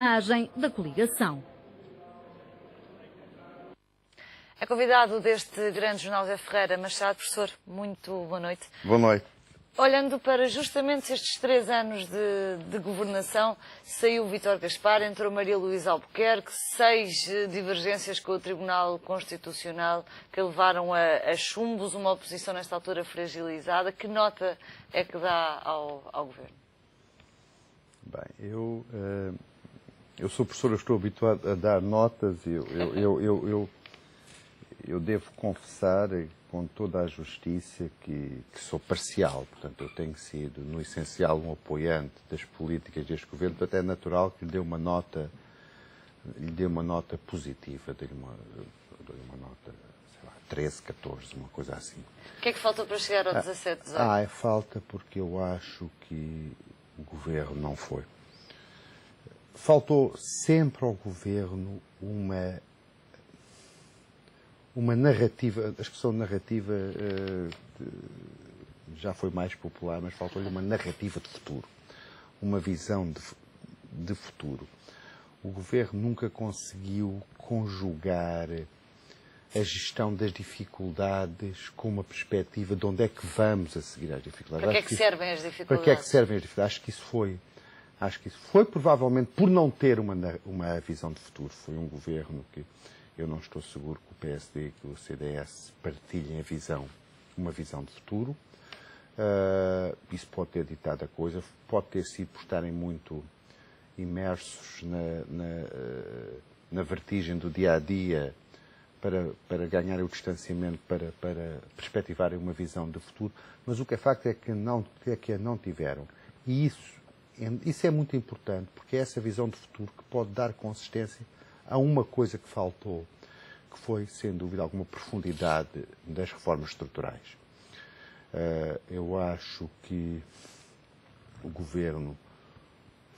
imagem da coligação. É convidado deste grande jornal José Ferreira Machado. Professor, muito boa noite. Boa noite. Olhando para justamente estes 3 anos de governação, saiu Vítor Gaspar, entrou Maria Luísa Albuquerque, 6 divergências com o Tribunal Constitucional que levaram a chumbos, uma oposição nesta altura fragilizada. Que nota é que dá ao Governo? Bem, eu sou professor, eu estou habituado a dar notas e eu devo confessar com toda a justiça que sou parcial. Portanto, eu tenho sido, no essencial, um apoiante das políticas deste governo. Portanto, é natural que lhe dê uma nota positiva, dê-lhe uma nota, sei lá, 13, 14, uma coisa assim. O que é que faltou para chegar ao 17, 18? Falta porque eu acho que o governo não foi. Faltou sempre ao governo uma narrativa, a expressão narrativa já foi mais popular, mas faltou-lhe uma narrativa de futuro, uma visão de futuro. O governo nunca conseguiu conjugar a gestão das dificuldades com uma perspectiva de onde é que vamos a seguir às dificuldades. Para que é que servem as dificuldades? Para que é que servem as dificuldades? Acho que isso foi provavelmente por não ter uma visão de futuro. Foi um governo que eu não estou seguro que o PSD e que o CDS partilhem uma visão de futuro. Isso pode ter ditado a coisa, pode ter sido por estarem muito imersos na vertigem do dia-a-dia para ganharem o distanciamento, para perspectivarem uma visão de futuro. Mas o que é facto é que não tiveram. E isso é muito importante, porque é essa visão de futuro que pode dar consistência a uma coisa que faltou, que foi, sem dúvida alguma, profundidade das reformas estruturais. Eu acho que o governo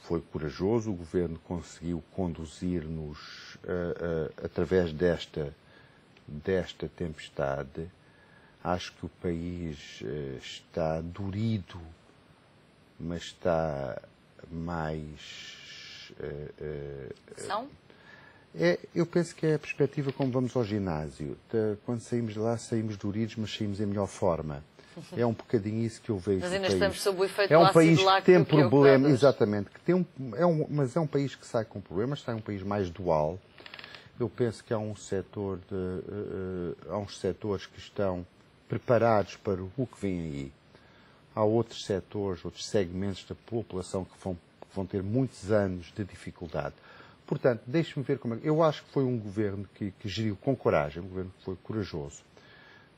foi corajoso, o governo conseguiu conduzir-nos através desta tempestade. Acho que o país está dorido, mas está mais... Eu penso que é a perspectiva como vamos ao ginásio. Quando saímos de lá, saímos doridos, mas saímos em melhor forma. É um bocadinho isso que eu vejo. Mas ainda estamos sob o efeito do ácido láctico. É um país que tem problemas, exatamente. Mas é um país que sai com problemas, é um país mais dual. Eu penso que há uns setores que estão preparados para o que vem aí. Há outros setores, outros segmentos da população que vão ter muitos anos de dificuldade. Portanto, deixe-me ver como é. Eu acho que foi um governo que geriu com coragem, um governo que foi corajoso.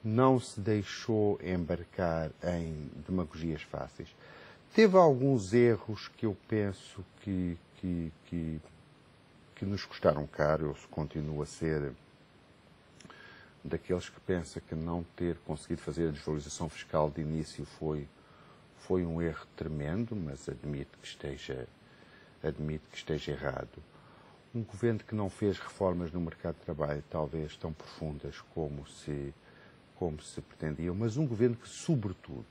Não se deixou embarcar em demagogias fáceis. Teve alguns erros que eu penso que nos custaram caro. Eu continuo a ser daqueles que pensa que não ter conseguido fazer a desvalorização fiscal de início foi um erro tremendo, mas admito que esteja errado. Um governo que não fez reformas no mercado de trabalho, talvez tão profundas como se pretendiam, mas um governo que, sobretudo,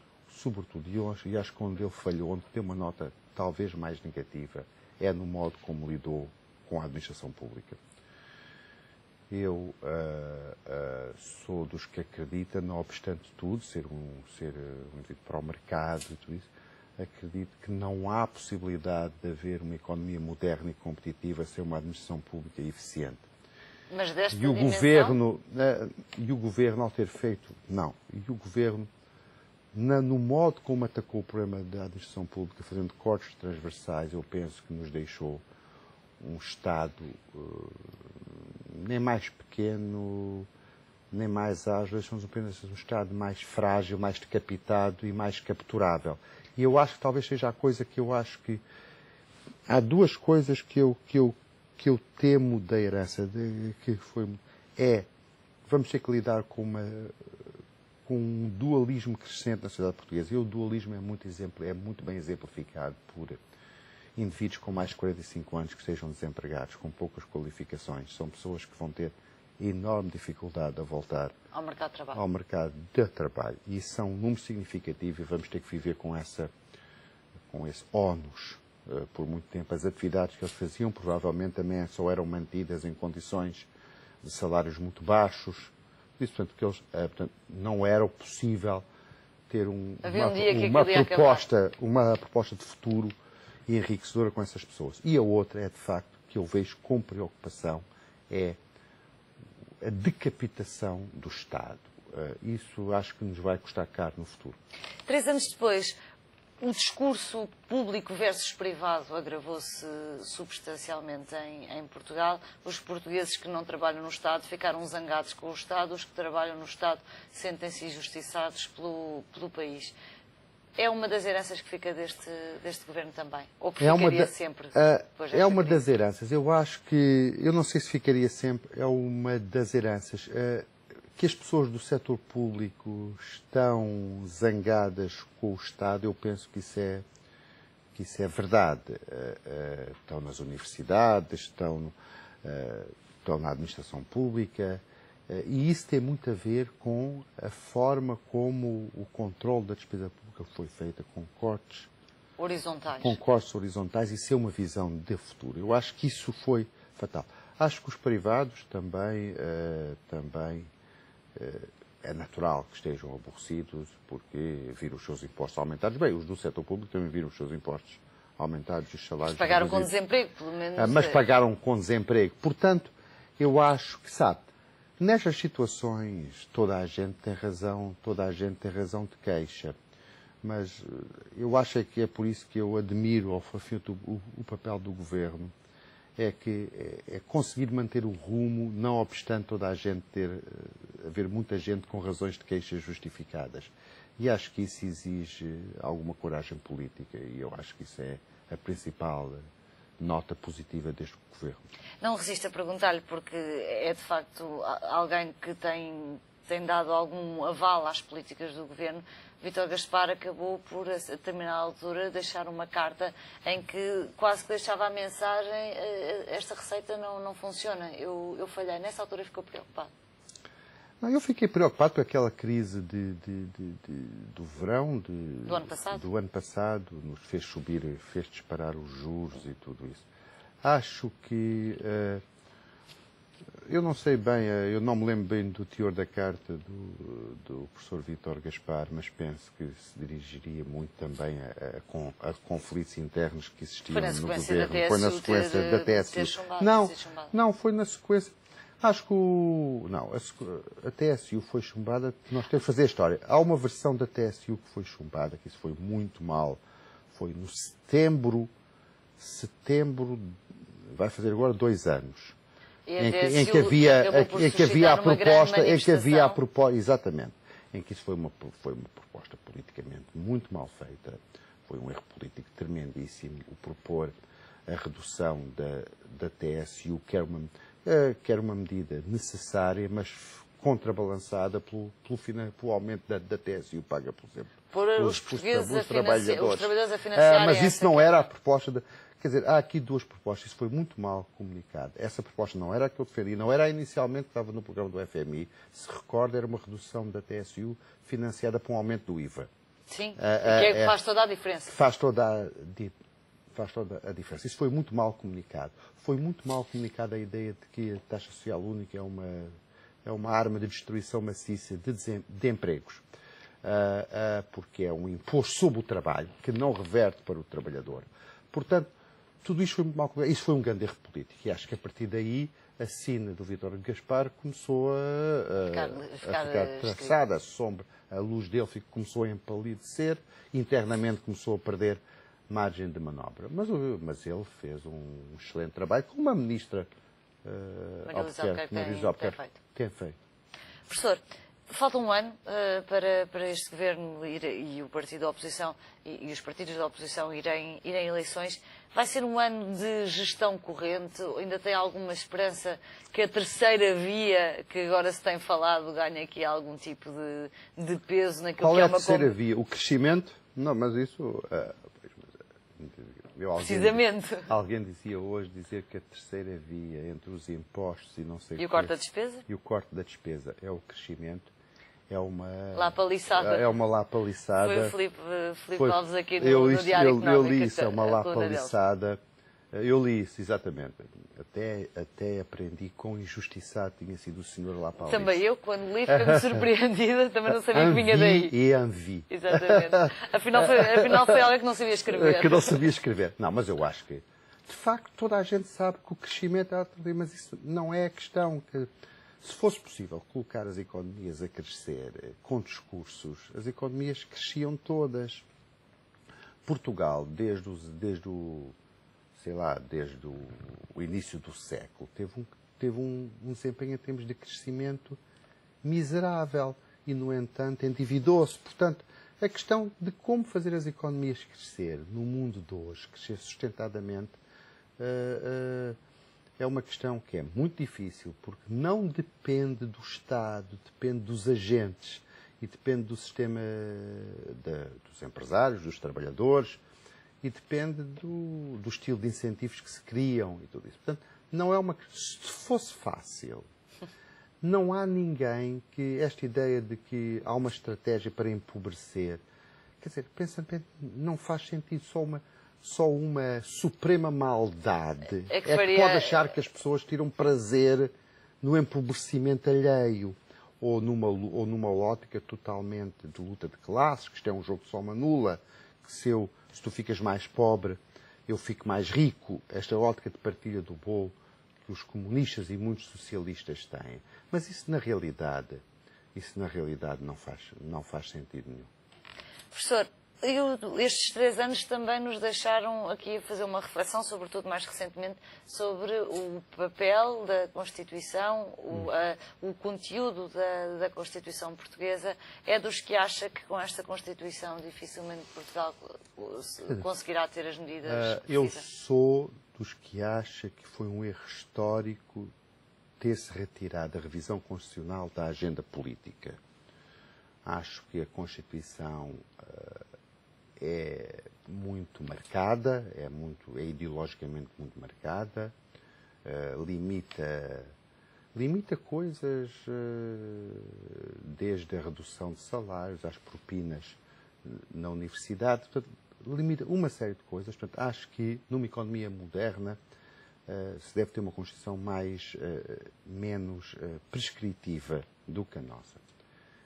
e acho que onde ele falhou, onde tem uma nota talvez mais negativa, é no modo como lidou com a administração pública. Eu sou dos que acredita, não obstante tudo, ser um indivíduo para o mercado e tudo isso, acredito que não há possibilidade de haver uma economia moderna e competitiva sem uma administração pública eficiente. Mas desta dimensão? E o governo, ao ter feito... Não. E o governo, no modo como atacou o problema da administração pública, fazendo cortes transversais, eu penso que nos deixou um Estado nem mais pequeno, nem mais ágil, deixamos apenas um Estado mais frágil, mais decapitado e mais capturável. E eu acho que talvez seja a coisa que eu acho que... Há duas coisas que eu temo da herança, vamos ter que lidar com um dualismo crescente na sociedade portuguesa. E o dualismo é muito bem exemplificado por indivíduos com mais de 45 anos que sejam desempregados, com poucas qualificações. São pessoas que vão ter enorme dificuldade a voltar ao mercado de trabalho. E isso é um número significativo e vamos ter que viver com esse ónus por muito tempo. As atividades que eles faziam provavelmente também só eram mantidas em condições de salários muito baixos. Isso, portanto, que eles, portanto, não era possível ter uma proposta de futuro e enriquecedora com essas pessoas. E a outra é, de facto, que eu vejo com preocupação, é a decapitação do Estado. Isso acho que nos vai custar caro no futuro. 3 anos depois, o discurso público versus privado agravou-se substancialmente em Portugal. Os portugueses que não trabalham no Estado ficaram zangados com o Estado, os que trabalham no Estado sentem-se injustiçados pelo país. É uma das heranças que fica deste governo também? Ou que ficaria sempre depois É uma das heranças. Eu acho que, eu não sei se ficaria sempre, é uma das heranças. Que as pessoas do setor público estão zangadas com o Estado, eu penso que isso é verdade. Estão nas universidades, estão na administração pública, e isso tem muito a ver com a forma como o controle da despesa pública foi feita, com cortes horizontais, e ser uma visão de futuro. Eu acho que isso foi fatal. Acho que os privados também é natural que estejam aborrecidos porque viram os seus impostos aumentados. Bem, os do setor público também viram os seus impostos aumentados e os salários... Mas pagaram com desemprego, pelo menos. Mas pagaram com desemprego. Portanto, eu acho que, sabe, nestas situações toda a gente tem razão de queixa. Mas eu acho que é por isso que eu admiro, ao fim o papel do Governo, é conseguir manter o rumo, não obstante toda a gente haver muita gente com razões de queixa justificadas. E acho que isso exige alguma coragem política, e eu acho que isso é a principal nota positiva deste governo. Não resisto a perguntar-lhe, porque é de facto alguém que tem dado algum aval às políticas do governo. Vítor Gaspar acabou por, a determinada altura, deixar uma carta em que quase que deixava a mensagem: esta receita não funciona, eu falhei. Nessa altura ficou preocupado. Não, eu fiquei preocupado com aquela crise do verão do ano passado, nos fez subir, fez disparar os juros e tudo isso. Acho que eu não sei bem, eu não me lembro bem do teor da carta do professor Vítor Gaspar, mas penso que se dirigiria muito também a conflitos internos que existiam no governo. Foi na sequência da TSU. Não, foi na sequência. Acho que a TSU foi chumbada. Nós temos que fazer a história. Há uma versão da TSU que foi chumbada, que isso foi muito mal. Foi no setembro, vai fazer agora 2 anos. Em que havia a proposta, exatamente, em que isso foi uma proposta politicamente muito mal feita, foi um erro político tremendíssimo, o propor a redução da TSU, que era uma medida necessária, mas contrabalançada pelo aumento da TSU paga, por exemplo, pelos trabalhadores. Mas isso não era a proposta Quer dizer, há aqui 2 propostas, isso foi muito mal comunicado. Essa proposta não era a que eu defendi, não era inicialmente que estava no programa do FMI. Se recorda, era uma redução da TSU financiada por um aumento do IVA. Sim, que faz toda a diferença. Faz toda a diferença. Isso foi muito mal comunicado. Foi muito mal comunicada a ideia de que a taxa social única é uma arma de destruição maciça de empregos. Porque é um imposto sobre o trabalho que não reverte para o trabalhador. Portanto, tudo isto foi muito mal comunicado. Isso foi um grande erro político. E acho que a partir daí a sina do Vítor Gaspar começou a ficar traçada, a sombra, a luz dele começou a empalidecer, internamente começou a perder margem de manobra. Mas ele fez um excelente trabalho, como a ministra Maria Albuquerque tem feito. Professor, falta um ano para este governo e o partido da oposição e os partidos da oposição irem a eleições. Vai ser um ano de gestão corrente? Ainda tem alguma esperança que a terceira via, que agora se tem falado, ganhe aqui algum tipo de peso naquilo Qual que é a terceira via? O crescimento? Não, mas isso... Precisamente. Alguém dizia hoje que a terceira via entre os impostos e não sei o corte da despesa? E o corte da despesa é o crescimento. lapaliçada. É uma lapaliçada. Foi o Filipe Alves aqui no Diário Económico. Eu li isso, é uma lapaliçada. Eu li isso, exatamente. Até aprendi quão injustiçado tinha sido o senhor Lapalice. Também eu, quando li, fiquei-me surpreendida, também não sabia que vinha daí. E envie. Exatamente. Afinal foi alguém que não sabia escrever. Que não sabia escrever. Não, mas eu acho que, de facto, toda a gente sabe que o crescimento é mas isso não é a questão. Que, se fosse possível colocar as economias a crescer com discursos, as economias cresciam todas. Portugal, desde o início do século, teve um desempenho em termos de crescimento miserável e, no entanto, endividou-se. Portanto, a questão de como fazer as economias crescer no mundo de hoje, crescer sustentadamente, é uma questão que é muito difícil, porque não depende do Estado, depende dos agentes e depende do sistema dos empresários, dos trabalhadores, e depende do estilo de incentivos que se criam e tudo isso. Portanto, não é uma... Se fosse fácil, não há ninguém que... Esta ideia de que há uma estratégia para empobrecer, quer dizer, pensa bem, não faz sentido. Só uma suprema maldade é que pode achar que as pessoas tiram prazer no empobrecimento alheio ou numa lógica totalmente de luta de classes, que isto é um jogo de soma nula, que se tu ficas mais pobre, eu fico mais rico, esta ótica de partilha do bolo que os comunistas e muitos socialistas têm. Mas isso na realidade não faz sentido nenhum. Professor, estes 3 anos também nos deixaram aqui a fazer uma reflexão, sobretudo mais recentemente, sobre o papel da Constituição, o conteúdo da Constituição portuguesa. É dos que acha que com esta Constituição dificilmente Portugal conseguirá ter as medidas Eu sou dos que acha que foi um erro histórico ter-se retirado a revisão constitucional da agenda política. Acho que a Constituição é muito marcada, é ideologicamente muito marcada, limita coisas desde a redução de salários às propinas na universidade, portanto, limita uma série de coisas. Portanto, acho que numa economia moderna se deve ter uma Constituição menos prescritiva do que a nossa.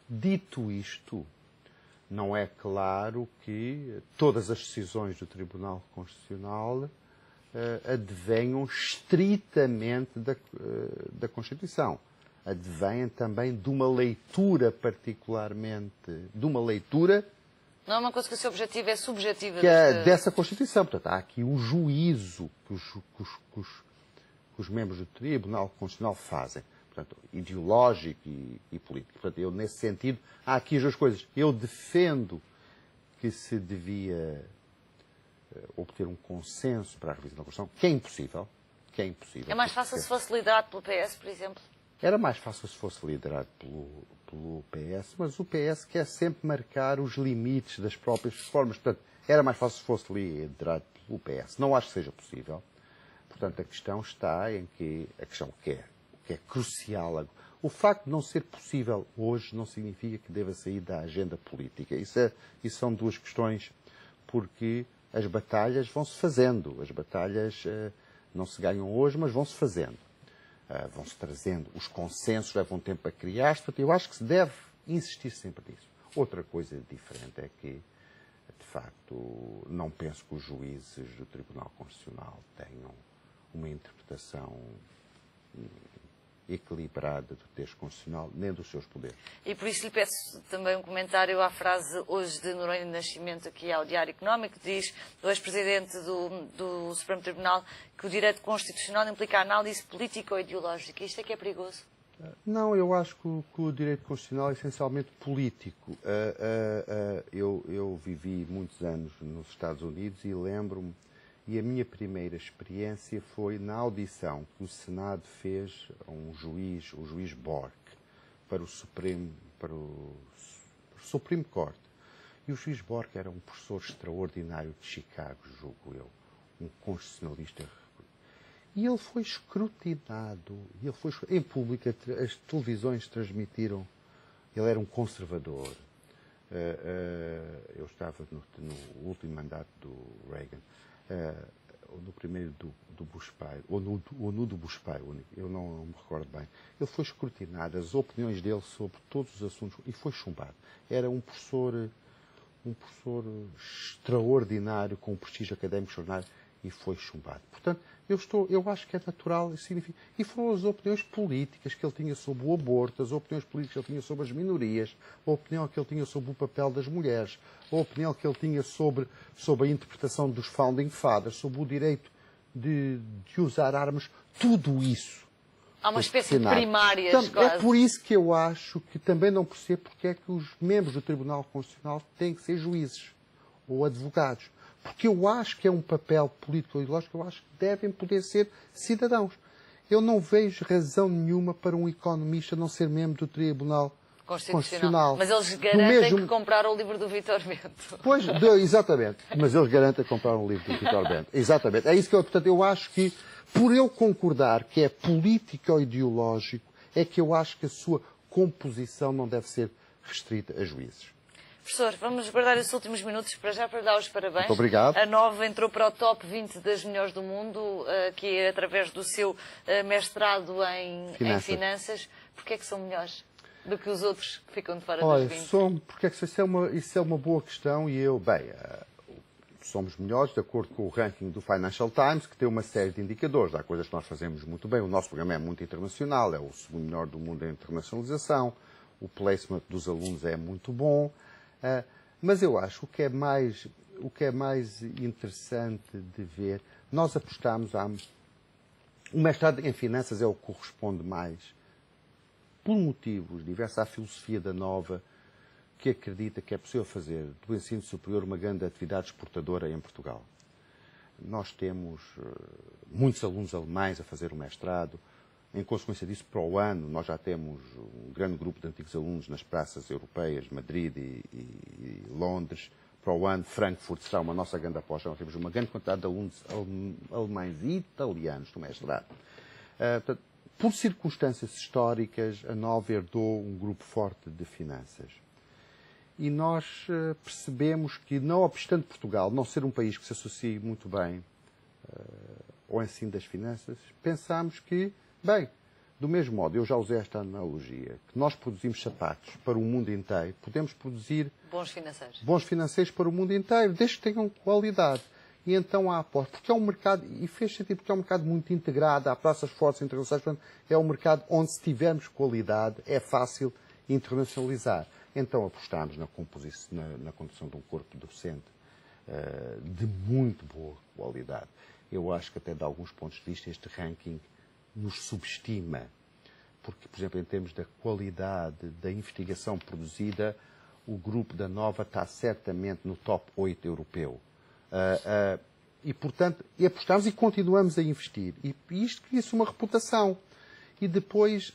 Dito isto, não é claro que todas as decisões do Tribunal Constitucional advenham estritamente da Constituição. Advêm também de uma leitura Não é uma coisa que o seu objetivo é subjetiva. Dessa Constituição. Portanto, há aqui um juízo que os membros do Tribunal Constitucional fazem. Portanto, ideológico e político. Portanto, eu, nesse sentido, há aqui as duas coisas. Eu defendo que se devia obter um consenso para a revisão da Constituição, que é impossível. É mais fácil se fosse liderado pelo PS, por exemplo? Era mais fácil se fosse liderado pelo PS, mas o PS quer sempre marcar os limites das próprias reformas. Portanto, era mais fácil se fosse liderado pelo PS. Não acho que seja possível. Portanto, a questão está em que... A questão que é crucial. O facto de não ser possível hoje não significa que deva sair da agenda política. Isso são duas questões, porque as batalhas vão-se fazendo. As batalhas não se ganham hoje, mas vão-se fazendo. Vão-se trazendo. Os consensos levam tempo a criar-se. Portanto, eu acho que se deve insistir sempre nisso. Outra coisa diferente é que, de facto, não penso que os juízes do Tribunal Constitucional tenham uma interpretação equilibrada do texto constitucional, nem dos seus poderes. E por isso lhe peço também um comentário à frase hoje de Noronha Nascimento aqui ao Diário Económico, que diz, o ex-presidente do Supremo Tribunal, que o direito constitucional implica análise política ou ideológica. Isto é que é perigoso? Não, eu acho que o direito constitucional é essencialmente político. Eu vivi muitos anos nos Estados Unidos e lembro-me. E a minha primeira experiência foi na audição que o Senado fez a o juiz Bork, para o Supremo Court. E o juiz Bork era um professor extraordinário de Chicago, julgo eu, um constitucionalista. E ele foi escrutinado, em público, as televisões transmitiram Ele era um conservador. Eu estava no último mandato do Reagan, ou no primeiro do Bush pai, ou no do Bush pai, eu não me recordo bem. Ele foi escrutinado, as opiniões dele sobre todos os assuntos, e foi chumbado. Era um professor extraordinário, com um prestígio académico extraordinário, e foi chumbado. Portanto, eu acho que é natural e significa. E foram as opiniões políticas que ele tinha sobre o aborto, as opiniões políticas que ele tinha sobre as minorias, a opinião que ele tinha sobre o papel das mulheres, a opinião que ele tinha sobre a interpretação dos Founding Fathers, sobre o direito de usar armas, tudo isso. Há uma espécie de primárias, quase. É por isso que eu acho que também não percebo porque é que os membros do Tribunal Constitucional têm que ser juízes ou advogados. Porque eu acho que é um papel político-ideológico, eu acho que devem poder ser cidadãos. Eu não vejo razão nenhuma para um economista não ser membro do Tribunal Constitucional. Mas eles garantem que compraram o livro do Vítor Bento. Pois, exatamente. Mas eles garantem que compraram o livro do Vítor Bento. Exatamente. É isso que portanto, eu acho que, por eu concordar que é político-ideológico, é que eu acho que a sua composição não deve ser restrita a juízes. Professor, vamos guardar esses últimos minutos para dar os parabéns. Muito obrigado. A Nova entrou para o top 20 das melhores do mundo, que é através do seu mestrado em Finanças. Porquê é que são melhores do que os outros que ficam de fora dos 20? Porque isso é uma boa questão e somos melhores de acordo com o ranking do Financial Times, que tem uma série de indicadores. Há coisas que nós fazemos muito bem. O nosso programa é muito internacional, é o segundo melhor do mundo em internacionalização. O placement dos alunos é muito bom. Mas eu acho o que é mais interessante de ver, nós apostamos o mestrado em finanças é o que corresponde mais, por motivos diversos, à filosofia da Nova, que acredita que é possível fazer do ensino superior uma grande atividade exportadora em Portugal. Nós temos muitos alunos alemães a fazer o mestrado. Em consequência disso, para o ano, nós já temos um grande grupo de antigos alunos nas praças europeias, Madrid e Londres. Para o ano, Frankfurt será uma nossa grande aposta. Nós temos uma grande quantidade de alunos alemães e italianos no mestrado. Portanto, por circunstâncias históricas, a Nova herdou um grupo forte de finanças. E nós percebemos que, não obstante Portugal não ser um país que se associe muito bem ao ensino das finanças, pensámos que, bem, do mesmo modo, eu já usei esta analogia, que nós produzimos sapatos para o mundo inteiro, podemos produzir bons financeiros para o mundo inteiro, desde que tenham qualidade. E então há aposta, porque é um mercado, e fez sentido porque é um mercado muito integrado, há praças fortes internacionais, portanto, é um mercado onde, se tivermos qualidade, é fácil internacionalizar. Então apostámos na condução de um corpo docente de muito boa qualidade. Eu acho que até de alguns pontos de vista este ranking nos subestima, porque, por exemplo, em termos da qualidade da investigação produzida, o grupo da Nova está certamente no top 8 europeu. E, portanto, apostámos e continuamos a investir. E isto cria-se uma reputação. E depois,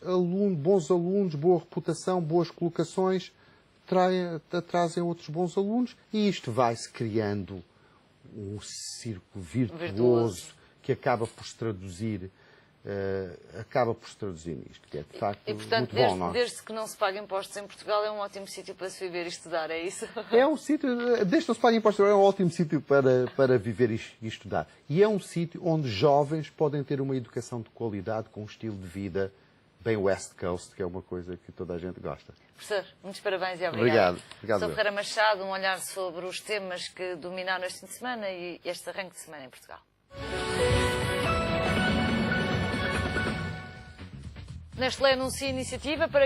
bons alunos, boa reputação, boas colocações, trazem outros bons alunos, e isto vai-se criando um círculo virtuoso que acaba por se traduzir nisto, que é de facto portanto, muito bom. Desde que não se pague impostos em Portugal, é um ótimo sítio para se viver e estudar, é isso? É um sítio, desde que não se pague impostos, é um ótimo sítio para viver e estudar. E é um sítio onde jovens podem ter uma educação de qualidade, com um estilo de vida bem West Coast, que é uma coisa que toda a gente gosta. Professor, muitos parabéns e obrigado. Obrigado. Sou Ferreira Machado, um olhar sobre os temas que dominaram este fim de semana e este arranque de semana em Portugal. Nestlé anuncia iniciativa para